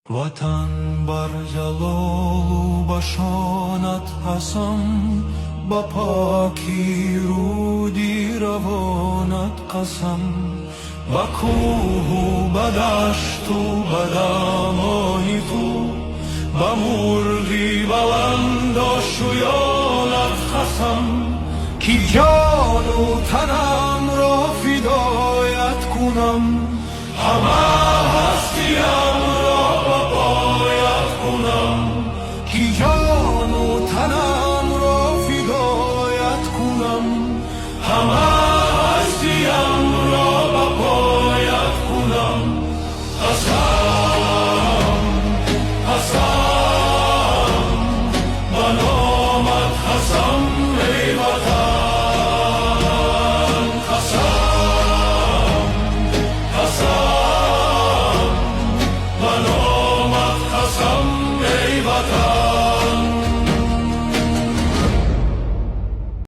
وطن بر جلال بشانت هستم، با پاکی رودی روانت قسم. با کوه و با دشت و با دامای تو، با مرغی بلند و شیانت قسم. کی جان و تنم را فدایت کنم، همه